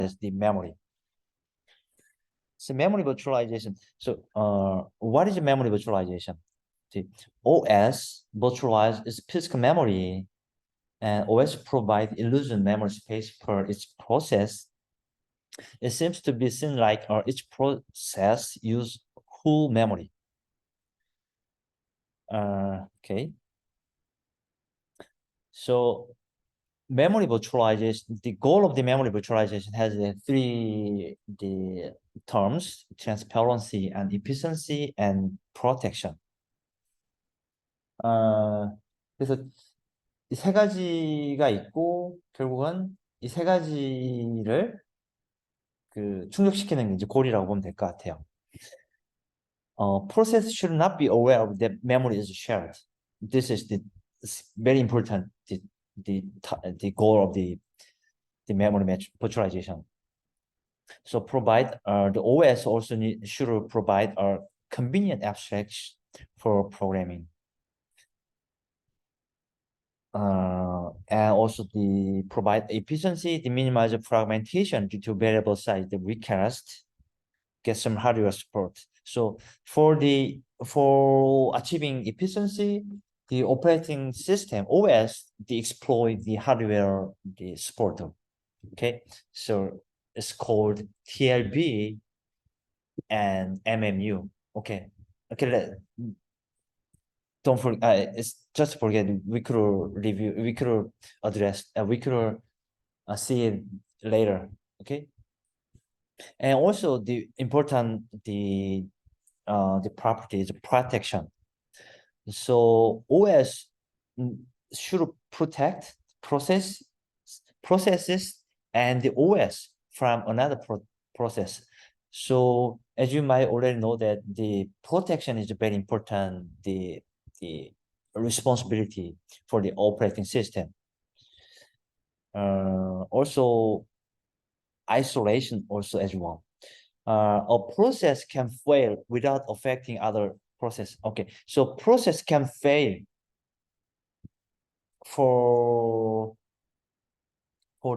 is the memory. So memory virtualization. So what is memory virtualization? The OS virtualize is physical memory, and OS provide illusion memory space for its process. It seems to be seen like each process use whole memory. Okay. So memory virtualization, the goal of the memory virtualization has three terms: transparency and efficiency and protection. 그래서 이 세 가지가 있고 결국은 이 세 가지를 충족시키는 게 이제 골이라고 보면 될 것 같아요. Process should not be aware of that memory is shared. This is very important. The goal of the memory virtualization. So provide the OS also should provide a convenient abstraction for programming. And also the provide efficiency, the minimize fragmentation due to variable size, the request, get some hardware support. So for achieving efficiency, the operating system OS they exploit the hardware support. Okay, so it's called TLB and MMU. Okay, don't forget. It's just forget. We could review. We could address. We could see it later. Okay. And also the important the property is protection. So OS should protect processes and the OS from another process. So as you might already know that the protection is very important, the responsibility for the operating system. Also isolation also as well. A process can fail without affecting other process. Okay, so process can fail for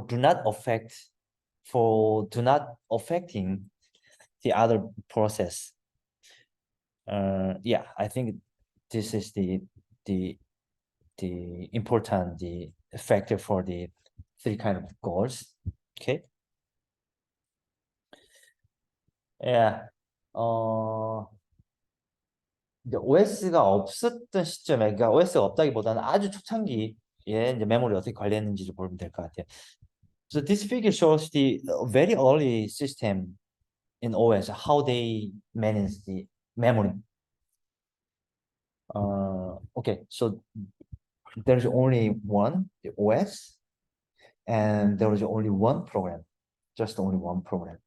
do not affecting the other process. Yeah, I think this is the important factor for the three kind of goals. Okay. Yeah. 이제 OS가 없었던 시점에, 그러니까 OS가 없다기보다는 아주 초창기에 이제 메모리 어떻게 관리했는지를 보면 될 것 같아요. So this figure shows the very early system in OS, how they manage the memory. Okay, so there's only one, the OS, and there is only one program, just only one program.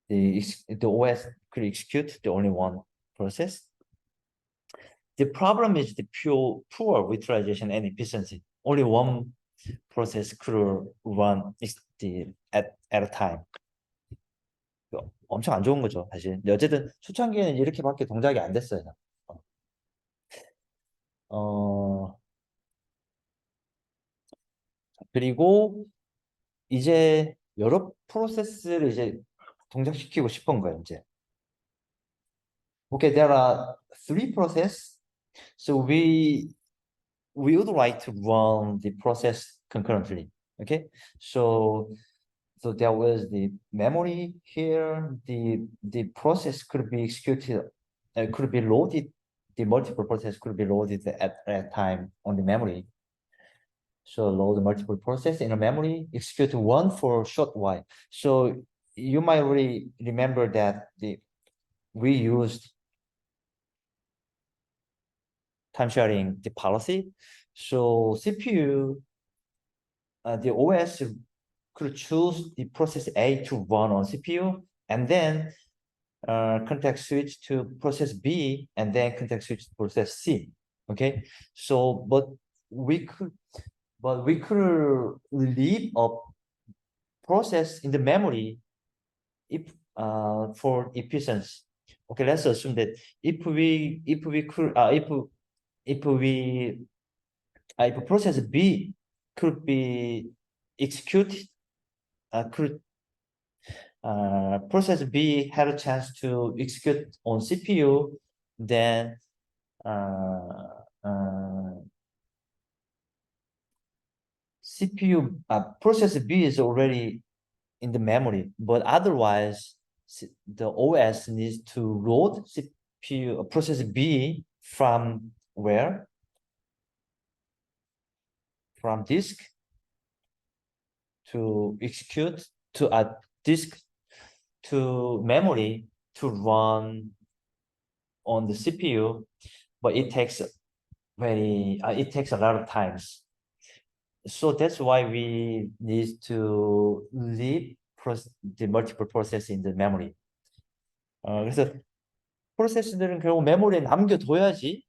The OS could execute the only one process. The problem is the poor virtualization and efficiency. Only one process could run at a time. 엄청 안 좋은 거죠, 사실. 어쨌든 초창기에는 이렇게밖에 동작이 안 됐어요. 그리고 이제 여러 프로세스를 이제 동작시키고 싶은 거예요, 이제. Okay, there are three processes. So we would like to run the process concurrently. Okay, so there was the memory here. The process could be executed, could be loaded. The multiple process could be loaded at a time on the memory. So load multiple process in a memory, execute one for a short while. So you might really remember that we used time sharing the policy. So CPU, the OS could choose the process A to run on CPU, and then context switch to process B, and then context switch to process C. Okay, so but we could leave a process in the memory if for efficiency. Okay, let's assume that if process B could be execute process B had a chance to execute on CPU, then CPU process B is already in the memory, but otherwise the OS needs to load CPU process B from where? From disk to execute to a disk to memory to run on the CPU, but it takes a lot of times. So that's why we need to leave the multiple process in the memory. 그래서 프로세스들은 결국 메모리에 남겨둬야지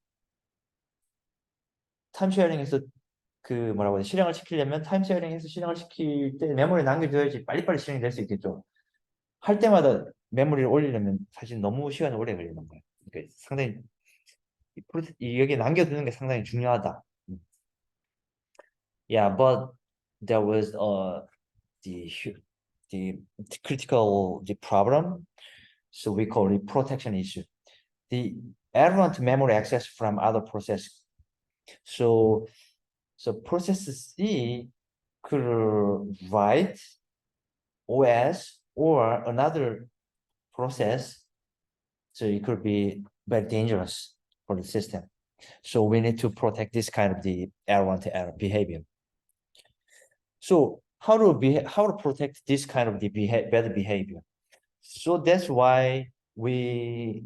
타임 쉐어링에서 그 뭐라고 해야 실행을 시키려면 타임 쉐어링에서 실행을 시킬 때 메모리에 남겨둬야지 빨리빨리 실행이 될 수 있겠죠. 할 때마다 메모리를 올리려면 사실 너무 시간이 오래 걸리는 거예요. 그러니까 상당히 여기 남겨두는 게 상당히 중요하다. Yeah, but there was the critical problem, so we call it protection issue. The errant memory access from other process. So process C could write OS or another process, so it could be very dangerous for the system. So we need to protect this kind of the errant error behavior. So how to protect this kind of the bad behavior? So that's why that's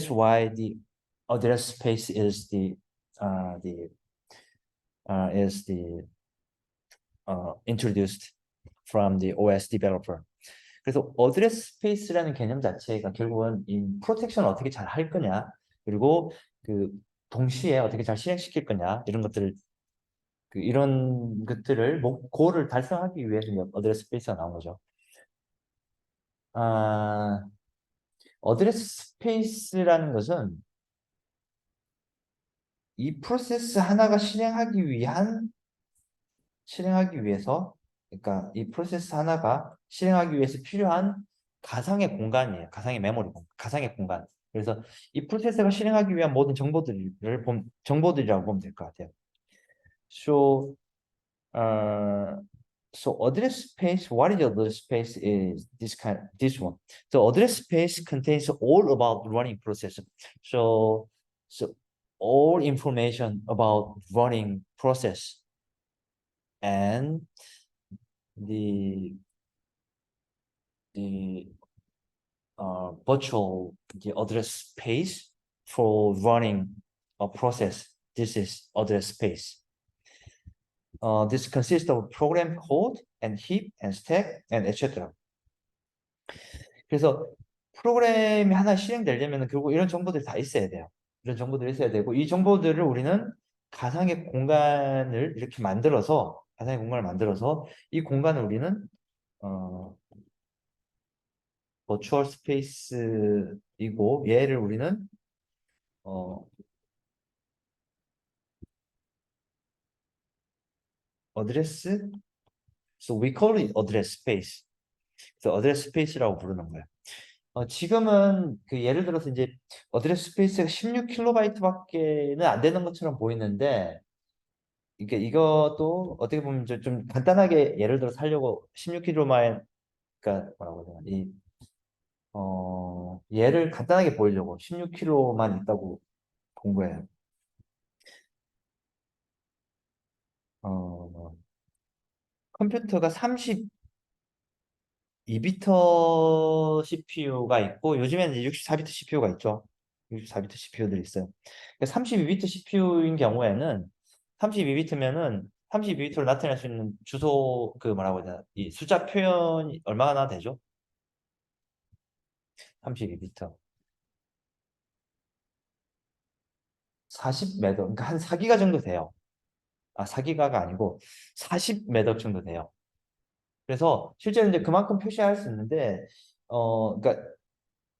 why the address space is introduced from the OS developer. 그래서 어드레스 스페이스라는 개념 자체가 결국은 이 프로텍션을 어떻게 잘 할 거냐, 그리고 그 동시에 어떻게 잘 실행시킬 거냐, 이런 것들을 이런 것들을 고를 달성하기 위해서 어드레스 스페이스가 나온 거죠. 어드레스 스페이스라는 것은 이 프로세스 하나가 실행하기 위해서, 그러니까 이 프로세스 하나가 실행하기 위해서 필요한 가상의 공간이에요. 가상의 메모리 공간, 가상의 공간. 그래서 이 프로세스가 실행하기 위한 모든 정보들이라고 보면 될 것 같아요. So address space, what is address space is this one. So address space contains all about running process. So all information about running process and the virtual address space for running a process. This is address space. This consists of program code and heap and stack and etc. 그래서 프로그램이 하나 실행되려면 결국 이런 정보들이 다 있어야 돼요. 이런 정보들이 있어야 되고, 이 정보들을 우리는 가상의 공간을 이렇게 만들어서, 이 공간을 우리는 버추얼 스페이스이고, 얘를 우리는 어드레스, so we call it address space. 그래서 address space라고 부르는 거예요. 지금은 예를 들어서 이제 어드레스 스페이스가 16KB 밖에는 안 되는 것처럼 보이는데, 이것도 어떻게 보면 좀 간단하게 예를 들어서 하려고 16kb만, 그러니까 뭐라고 해야 되나, 얘를 간단하게 보이려고 16kb만 있다고 본 거예요. 컴퓨터가 32비트 CPU가 있고, 요즘에는 이제 64비트 CPU가 있죠. 64비트 CPU들이 있어요. 32비트 CPU인 경우에는 32비트면은 32비트로 나타낼 수 있는 주소 뭐라고 해야 되나, 이 숫자 표현이 얼마나 되죠? 32비트 40매덕, 그러니까 한 4기가 정도 돼요. 4기가가 아니고 40매덕 정도 돼요. 그래서 실제로 이제 그만큼 표시할 수 있는데, 그러니까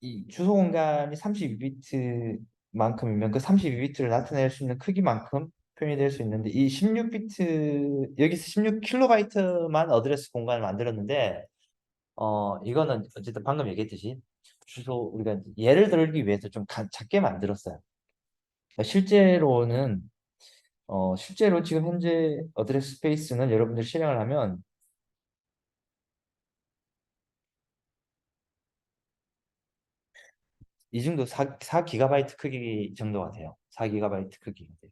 이 주소 공간이 32비트만큼이면 그 32비트를 나타낼 수 있는 크기만큼 표현이 될 수 있는데 이 16비트 여기서 16KB 어드레스 공간을 만들었는데 이거는 어쨌든 방금 얘기했듯이 주소 우리가 예를 들기 위해서 좀 작게 만들었어요. 그러니까 실제로 지금 현재 어드레스 스페이스는 여러분들 실행을 하면 이 정도 4GB 크기 정도가 돼요. 4GB 크기가 돼요.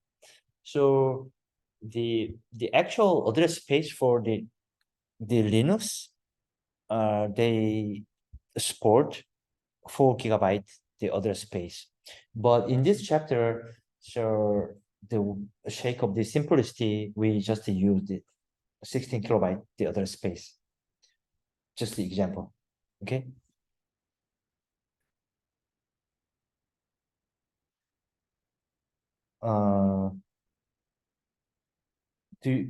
So the actual address space for the Linux they support 4 GB the address space. But in this chapter, so the sake of the simplicity, we just use the 16 KB the address space. Just the example. Okay. Do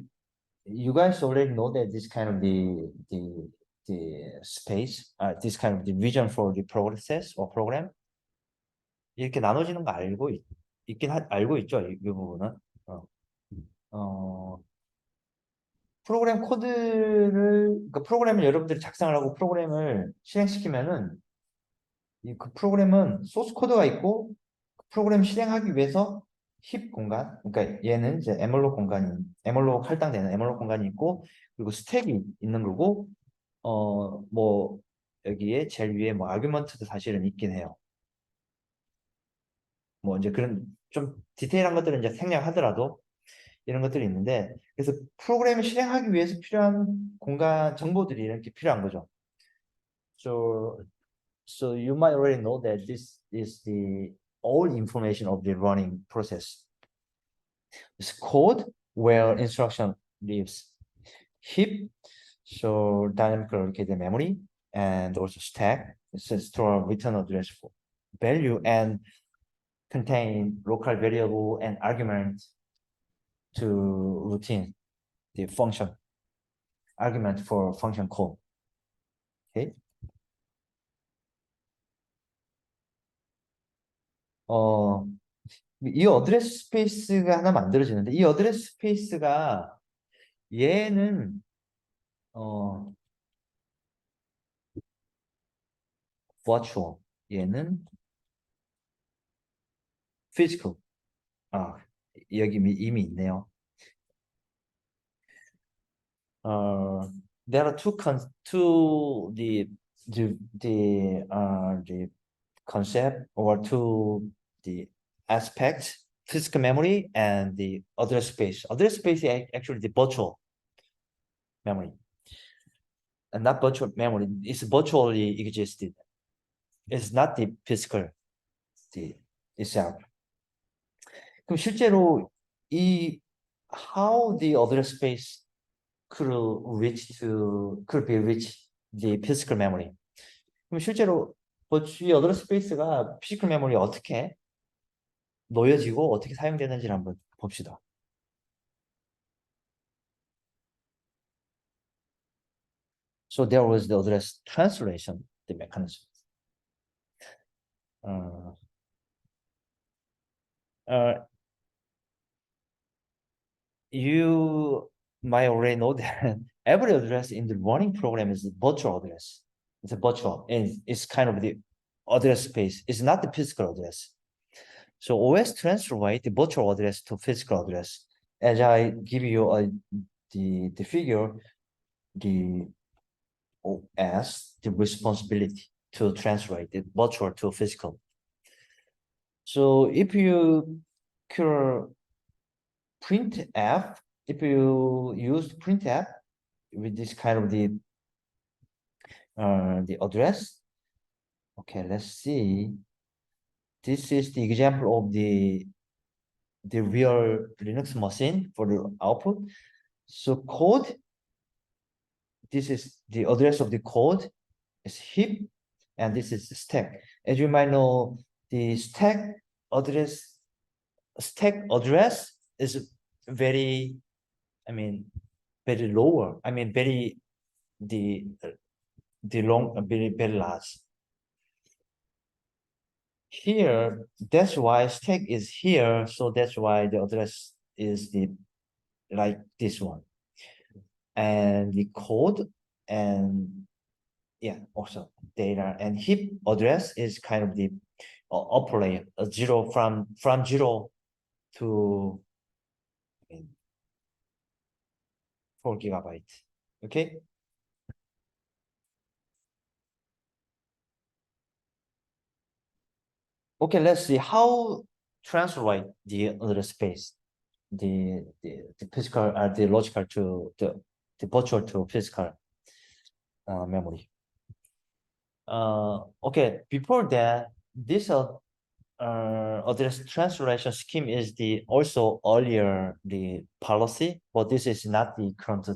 you guys already know that this kind of the space, this kind of the vision for the process or program 이렇게 나눠지는 거 알고 있죠? 이 부분은. 어, 어, 프로그램 코드를 그러니까 프로그램을 여러분들이 작성을 하고 프로그램을 실행시키면은 그 프로그램은 소스 코드가 있고 그 프로그램 실행하기 위해서 힙 공간, 그러니까 얘는 이제 에멀로 할당되는 에멀로 공간이 있고 그리고 스택이 있는 거고 뭐 여기에 제일 위에 뭐 아규먼트도 사실은 있긴 해요. 뭐 이제 그런 좀 디테일한 것들은 이제 생략하더라도 이런 것들이 있는데 그래서 프로그램을 실행하기 위해서 필요한 공간 정보들이 이렇게 필요한 거죠. So so you might already know that this is the all information of the running process. It's code where instruction lives. Heap, so dynamically allocated memory, and also stack. It's a store return address for value and contain local variable and argument to routine the function argument for function call. Okay. 이 어드레스 스페이스가 하나 만들어지는데 이 어드레스 스페이스가 얘는 virtual 얘는 physical 여기 이미 있네요. There are two the concept or two the aspects physical memory and the address space. Address space is actually the virtual memory and not virtual memory. It's virtually existed. It's not the physical the itself. 그럼 실제로 이 how the address space could be reached the physical memory. 그럼 실제로 이 어드레스 스페이스가 피지컬 메모리에 어떻게 놓여지고 어떻게 사용되는지를 한번 봅시다. So there was the address translation, the mechanism. You might already know that every address in the running program is a virtual address. It's a virtual, and it's kind of the address space. It's not the physical address. So OS translate the virtual address to physical address. As I give you the figure, the OS the responsibility to translate the virtual to physical. So if you printf, if you use printf with this kind of the address, okay, let's see. This is the example of the real Linux machine for the output. So code, this is the address of the code is heap, and this is stack. As you might know, the stack address is very, very lower. Very the long, very large. Here, that's why stack is here, so that's why the address is the like this one, and the code and yeah, also data, and heap address is kind of the upper layer, a zero from 0 to 4 GB. Okay. Okay, let's see how translate the other space, the physical, the logical to the virtual to physical memory. Okay, before that, this address translation scheme is the also earlier the policy, but this is not the current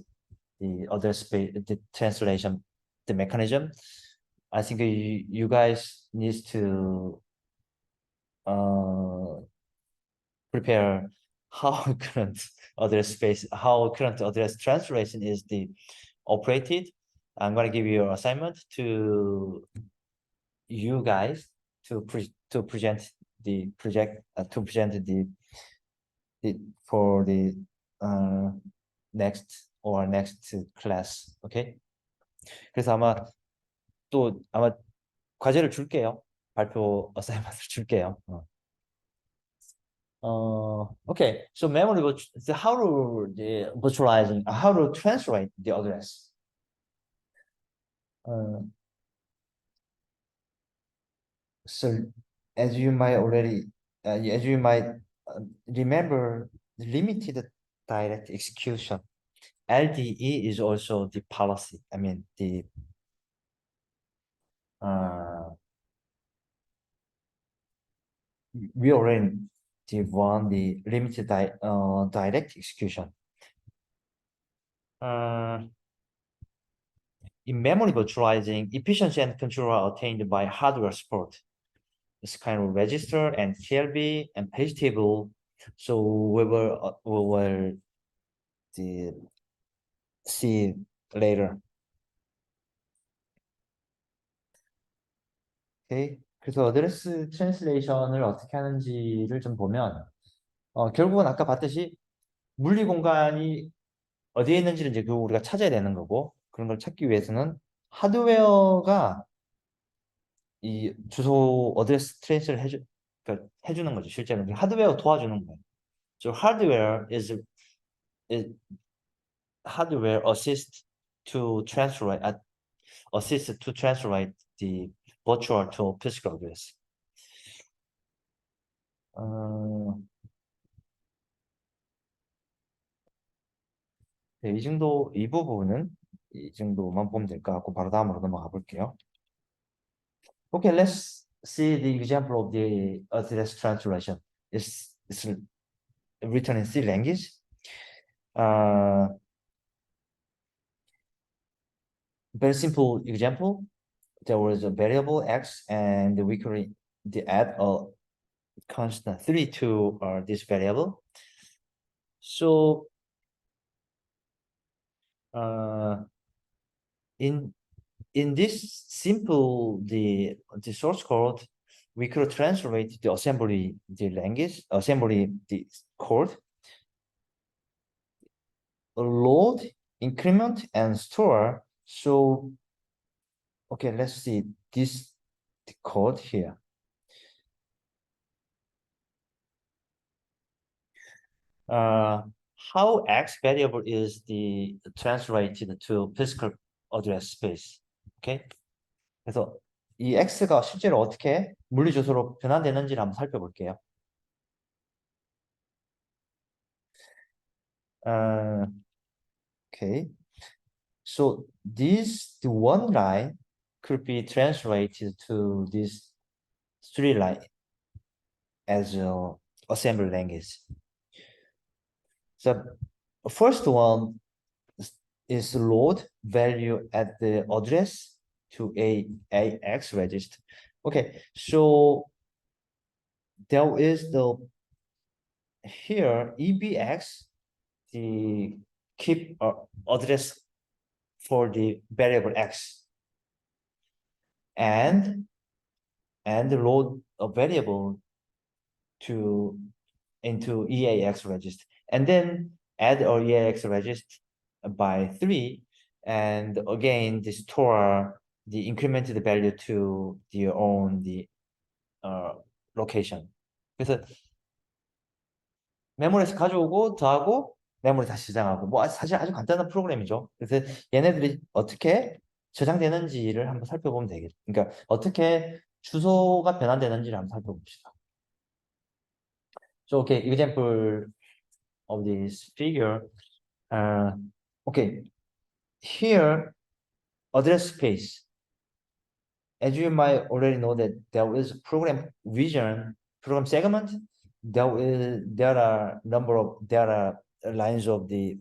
the address space the translation the mechanism. I think you guys need to prepare how current address space, how current address translation is the operated. I'm going to give you an assignment to you guys to present the project to present the for the next class. Okay. 그래서 아마 과제를 줄게요. 발표 어사이먼트를 줄게요. Okay, so how to the virtualizing, how to translate the address. So as you might already, as you might remember, limited direct execution, LDE is also the policy. I mean the we already run the limited direct execution. In memory virtualizing, efficiency and control are attained by hardware support. It's kind of register and TLB and page table. So we will see later. Okay. 그래서 어드레스 트랜슬레이션을 어떻게 하는지를 좀 보면 결국은 아까 봤듯이 물리 공간이 어디에 있는지를 이제 그 우리가 찾아야 되는 거고, 그런 걸 찾기 위해서는 하드웨어가 이 주소 어드레스 트레이스를 그러니까 해주는 거죠. 실제로 하드웨어 도와주는 거예요. So is hardware assist to translate the virtual to physical address. 네, 이 부분은 이 정도만 보면 될 것 같고 바로 다음으로 넘어가 볼게요. Okay, let's see the example of the address translation. It's written in C language. Very simple example. There was a variable x, and we could add a constant 3 to this variable. So in this simple the source code, we could translate the assembly the code, load, increment, and store. So okay, let's see the code here. How x variable is the translated to physical address space. Okay. 그래서 이 x가 실제로 어떻게 물리 주소로 변환되는지를 한번 살펴볼게요. Okay. So the one line could be translated to this 3 line as a assembly language. So first one is load value at the address to AX register. Okay, so there is here EBX, the keep address for the variable x, and load a variable into EAX register. and then add or EAX register by 3, and again the store the incremented value to your own location. 그래서 메모리에서 가져오고 더하고 메모리 다시 저장하고 뭐 사실 아주 간단한 프로그램이죠. 그래서 얘네들이 어떻게 저장되는지를 한번 살펴보면 되겠죠. 그러니까 어떻게 주소가 변환되는지를 한번 살펴봅시다. So okay, example of this figure. Okay, here address space. As you might already know that there is program region, program segment. There are lines of the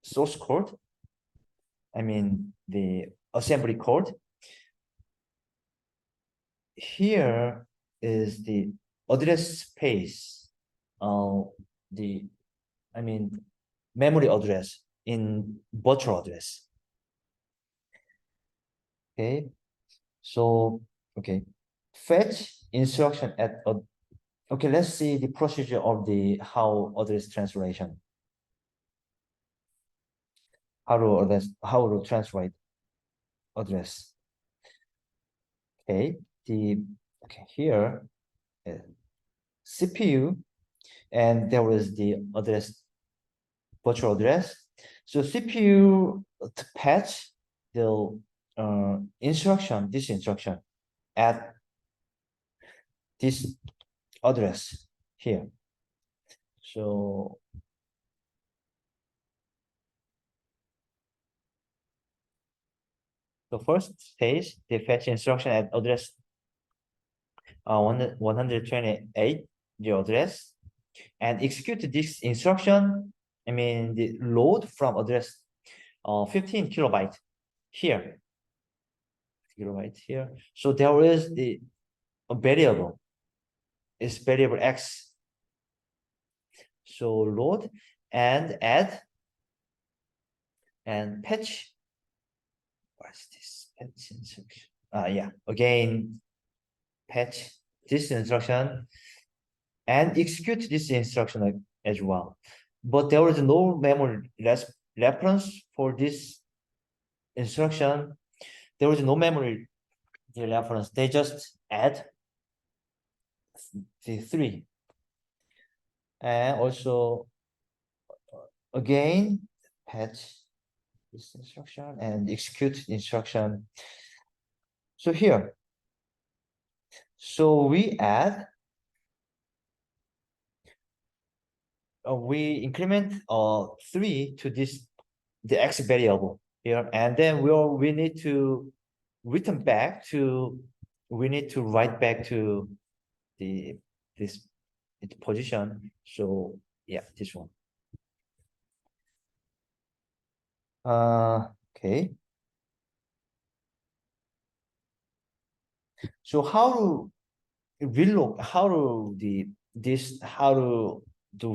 source code. I mean the assembly code. Here is the address space. Memory address in virtual address. Okay, so okay, fetch instruction at a, okay, let's see the procedure of the how address translation. How to translate address. Okay, here CPU, and there was the address, virtual address. So CPU to patch the this instruction at this address here. So the first stage, the fetch instruction at address 128, the address, and execute this instruction. I mean the load from address 15 kilobyte here. Kilobyte here. So there is a variable. It's variable x. So load and add and patch. What's this patch instruction? Yeah, again patch this instruction and execute this instruction as well. But there is no memory reference for this instruction. There is no memory reference. They just add the 3. And also again patch this instruction and execute instruction. So here, so we add, we increment 3 to the x variable here, and then we need to return back to, we need to write back to this position. So yeah, this one. Okay. So how to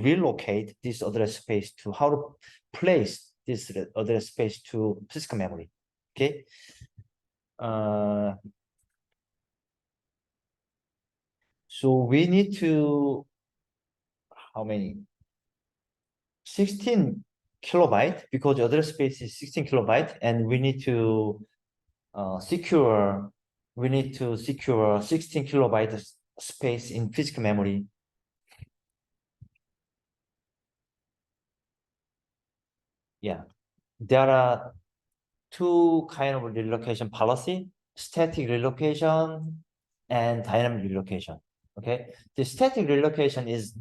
relocate this address space to, how to place this address space to physical memory. Okay. So we need to, how many? 16 kilobyte, because the address space is 16 kilobyte, and we need to secure 16 kilobyte space in physical memory. Yeah, there are two kind of relocation policy: static relocation and dynamic relocation. Okay, the static relocation is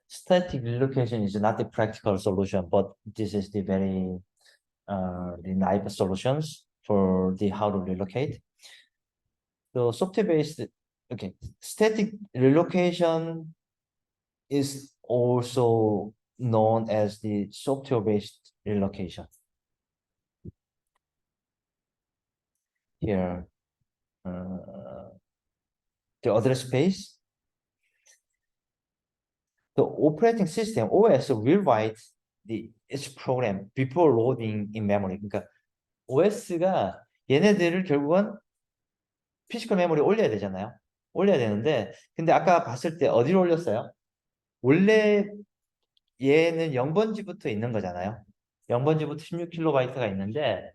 static relocation is not the practical solution, but this is the very the naive solutions for the how to relocate. So software-based, okay, static relocation is also known as the software-based relocation. Here, the address space, the operating system OS will write its program before loading in memory. 그러니까 OS가 얘네들을 결국은 피지컬 메모리에 올려야 되잖아요. 올려야 되는데, 근데 아까 봤을 때 어디로 올렸어요? 원래 얘는 0번지부터 있는 거잖아요. 0번지부터 16KB 있는데,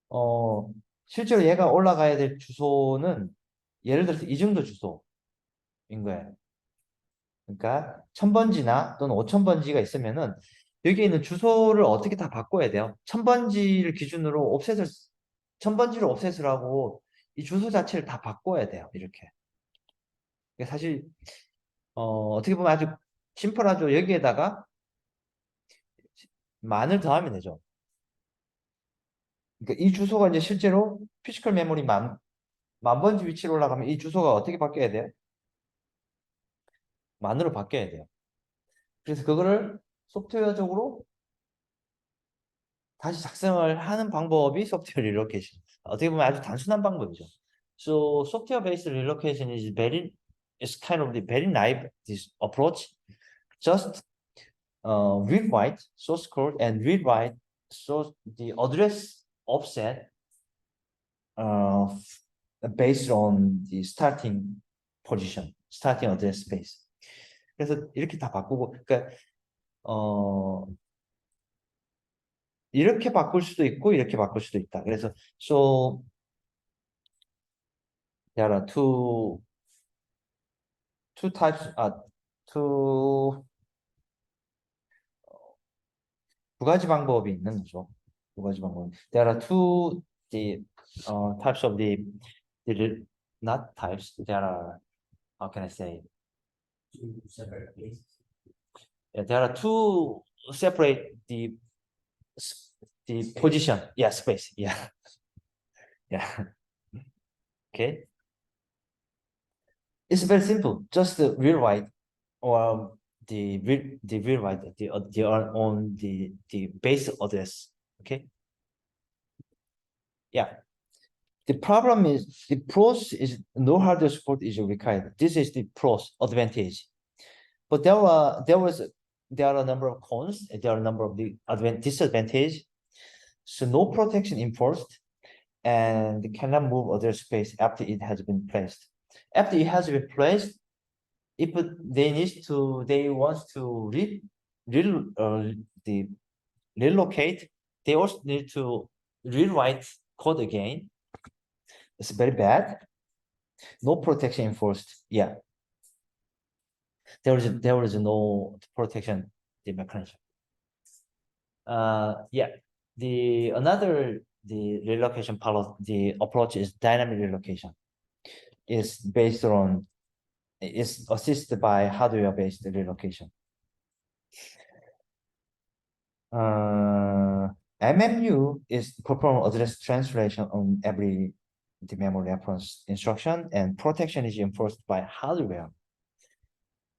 어, 실제로 얘가 올라가야 될 주소는 예를 들어서 이 정도 주소인 거예요. 그러니까 1000번지나 또는 5000번지가 있으면은 여기에 있는 주소를 어떻게 다 바꿔야 돼요. 1000번지를 기준으로 옵셋을 1000번지를 옵셋을 하고 이 주소 자체를 다 바꿔야 돼요. 이렇게. 그러니까 사실 어떻게 보면 아주 심플하죠. 여기에다가 만을 더하면 되죠. 그러니까 이 주소가 이제 실제로 피지컬 메모리 만 번지 위치로 올라가면 이 주소가 어떻게 바뀌어야 돼요? 만으로 바뀌어야 돼요. 그래서 그거를 소프트웨어적으로 다시 작성을 하는 방법이 소프트웨어 릴로케이션. 어떻게 보면 아주 단순한 방법이죠. So software based relocation is kind of the very naive this approach. Just rewrite source code and rewrite the address offset uh, based on the starting position, starting address space. 그래서 이렇게 다 바꾸고, 그러니까 어, 이렇게 바꿀 수도 있고 이렇게 바꿀 수도 있다. 그래서 so there are two types two 두 가지 방법이 있는 거죠. 두 가지 방법. There are two the types of the not types. There are how can I say? Yeah, there are two separate the position. Yeah, space. Yeah, yeah. Okay. It's very simple. Just rewrite or the rewrite the on the base address. Okay. Yeah. The problem is the pros is no hardware support is required. This is the pros advantage. But there are a number of cons. There are a number of the disadvantage. So no protection enforced, and cannot move other space after it has been placed. After it has been placed, if they want to the relocate, they also need to rewrite code again. It's very bad. No protection enforced. Yeah, there is no protection the mechanism. Yeah, the relocation policy, the approach is dynamic relocation. Is based on is assisted by hardware-based relocation. MMU is perform address translation on every the memory reference instruction, and protection is enforced by hardware.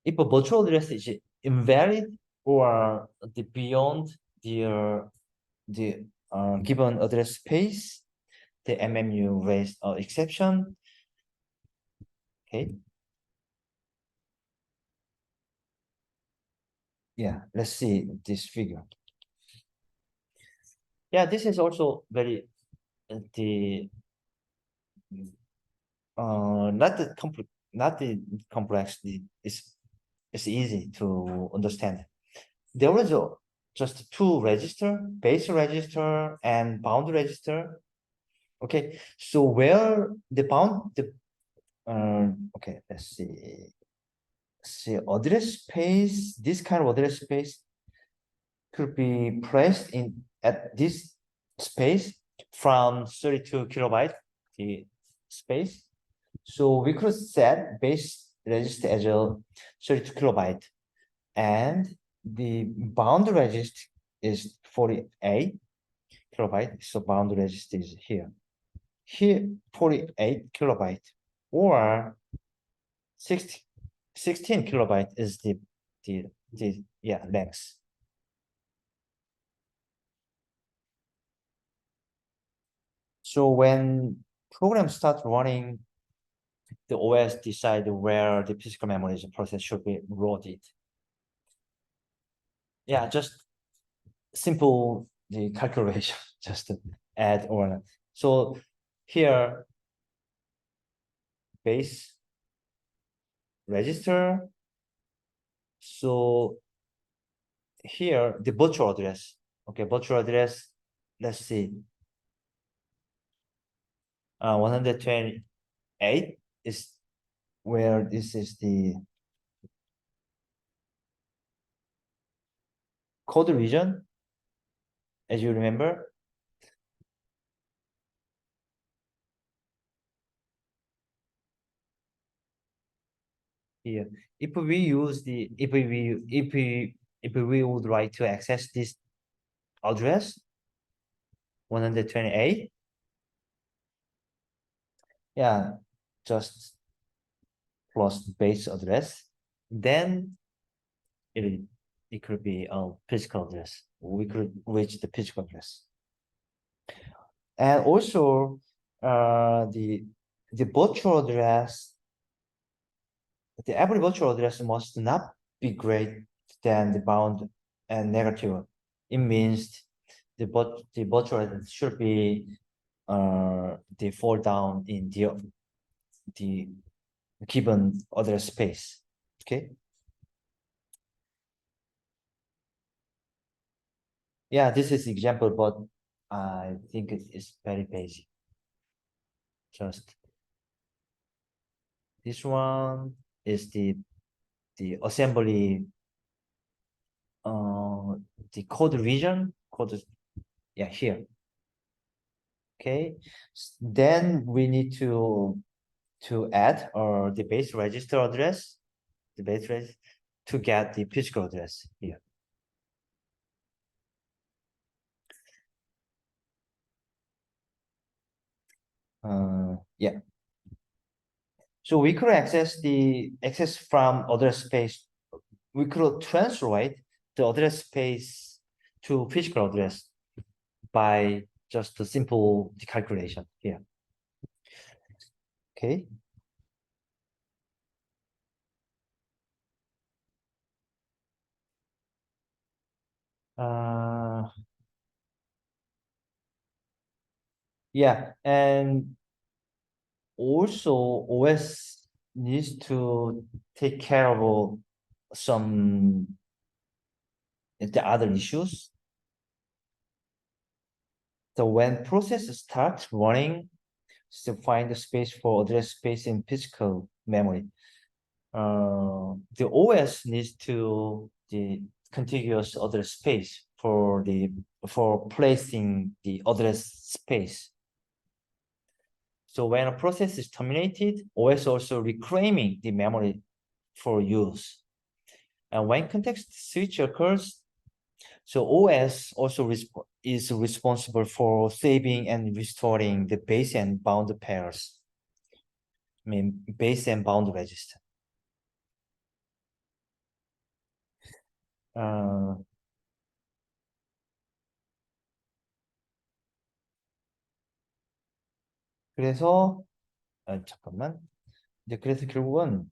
If a virtual address is invalid or the beyond the given address space, the MMU raised an exception. Okay. Yeah, let's see this figure. Yeah, this is also very the not the complex. It's easy to understand. There is just two register, base register and bound register. Okay, so where the bound the okay, let's see. See address space. This kind of address space could be placed in at this space from 32 kilobyte the space. So we could set base register as a 32 kilobyte, and the bound register is 48 kilobyte. So bound register is here. Here 48 kilobyte or 16 kilobyte is the yeah length. So when programs start running, the OS decide where the physical memory process should be loaded. Yeah, just simple the calculation, just add or so here base register. So here the virtual address. Okay, virtual address. Let's see. 128 is where this is the code region, as you remember. Here, if we would like to access this address 128, yeah, just plus base address, then it could be a physical address. We could reach the physical address. And also the virtual address, the every virtual address must not be greater than the bound and negative. It means the virtual address should be the fall down in the given address space. Okay. Yeah, this is example, but I think it is very basic. Just this one is the assembly, the code region, code, yeah, here. Okay, then we need to add the base register address, the base register, to get the physical address here. Yeah. So we could access from address space. We could translate the address space to physical address by just a simple calculation here. Okay. Yeah, and also OS needs to take care of some the other issues. So when process starts running, to find the space for address space in physical memory, the OS needs to the contiguous address space for placing the address space. So when a process is terminated, OS also reclaiming the memory for use. And when context switch occurs, so OS also is responsible for saving and restoring the base and bound pairs. I mean, base and bound register. 그래서 잠깐만. 이제 그래서 결국은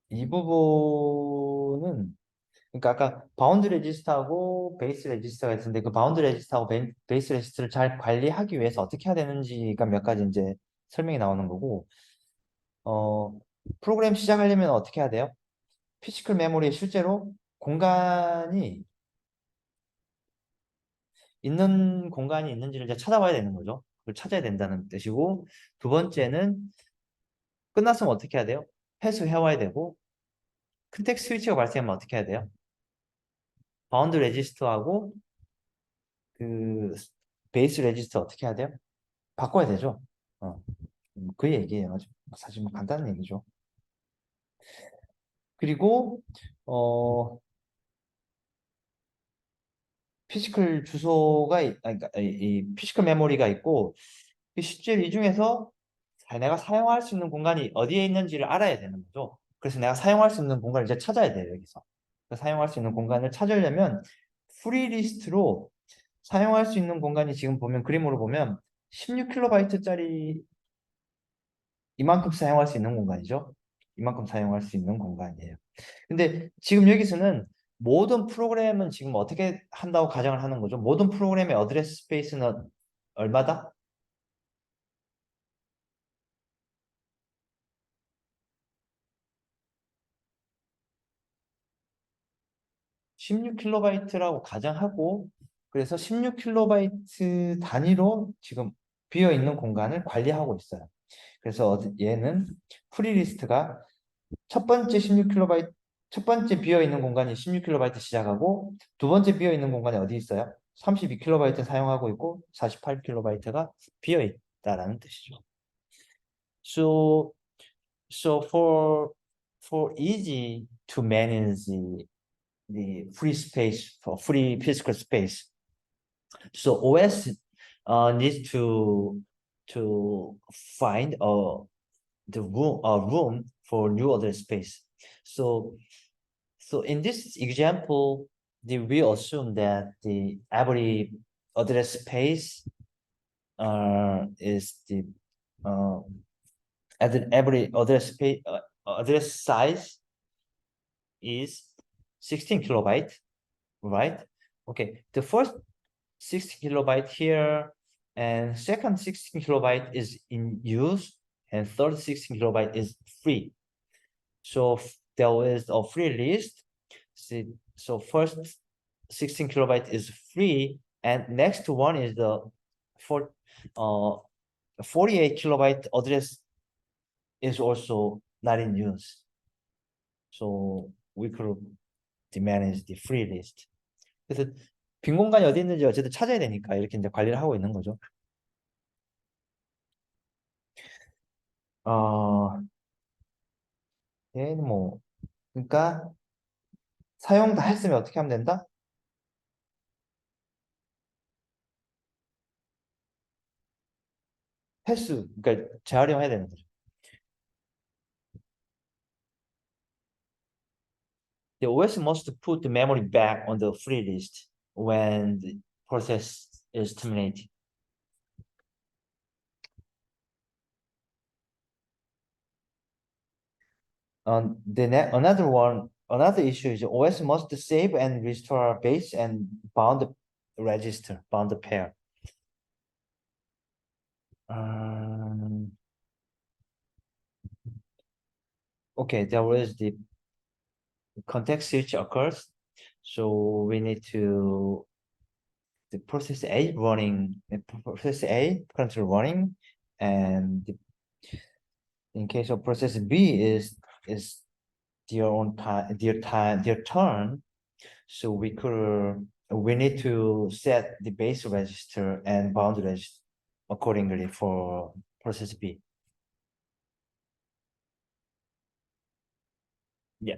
이 부분은, 그러니까 아까 바운드 레지스터하고 베이스 레지스터가 있었는데, 그 바운드 레지스터하고 베이스 레지스터를 잘 관리하기 위해서 어떻게 해야 되는지가 몇 가지 이제 설명이 나오는 거고, 프로그램 시작하려면 어떻게 해야 돼요? 피지컬 메모리에 실제로 공간이 있는지를 이제 찾아봐야 되는 거죠. 그걸 찾아야 된다는 뜻이고, 두 번째는 끝났으면 어떻게 해야 돼요? 패스 해와야 되고, 컨텍스트 스위치가 발생하면 어떻게 해야 돼요? 바운드 레지스터하고 그 베이스 레지스터 어떻게 해야 돼요? 바꿔야 되죠. 그 얘기예요. 사실 뭐 간단한 얘기죠. 그리고 피지컬 주소가 그러니까 이 피지컬 메모리가 있고, 실제로 이 중에서 내가 사용할 수 있는 공간이 어디에 있는지를 알아야 되는 거죠. 그래서 내가 사용할 수 있는 공간을 이제 찾아야 돼요, 여기서. 사용할 수 있는 공간을 찾으려면 프리리스트로 사용할 수 있는 공간이 지금 보면 그림으로 보면 16KB 이만큼 사용할 수 있는 공간이죠. 이만큼 사용할 수 있는 공간이에요. 근데 지금 여기서는 모든 프로그램은 지금 어떻게 한다고 가정을 하는 거죠? 모든 프로그램의 어드레스 스페이스는 얼마다? 16kB라고 가정하고 그래서 16kB 단위로 지금 비어 있는 공간을 관리하고 있어요. 그래서 얘는 프리리스트가 첫 번째 16kB 첫 번째 비어 있는 공간이 16kB 시작하고 두 번째 비어 있는 공간이 어디 있어요? 32kB 사용하고 있고 48kB가 비어 있다라는 뜻이죠. So for easy to manage the free space for free physical space, so OS needs to find a room for new address space. So in this example, we assume that the every address space is the uh, every address size is 16kB, right? Okay, the first 16kB here and second 16kB is in use and third 16kB is free. So there is a free list. So first 16kB is free and next one is the 48kB address is also not in use. So we could manage the free list. 그래서 빈 공간이 어디 있는지 어쨌든 찾아야 되니까 이렇게 이제 관리를 하고 있는 거죠. 얘는 뭐 그러니까 사용 다 했으면 어떻게 하면 된다? 횟수, 그러니까 재활용해야 되는 거죠. The OS must put the memory back on the free list when the process is terminated. Another issue is OS must save and restore base and bound register, bound pair. Okay, there is the context switch occurs, so we need to the process A currently running, and in case of process B is their own time, their turn. So we need to set the base register and bound register accordingly for process B. Yeah.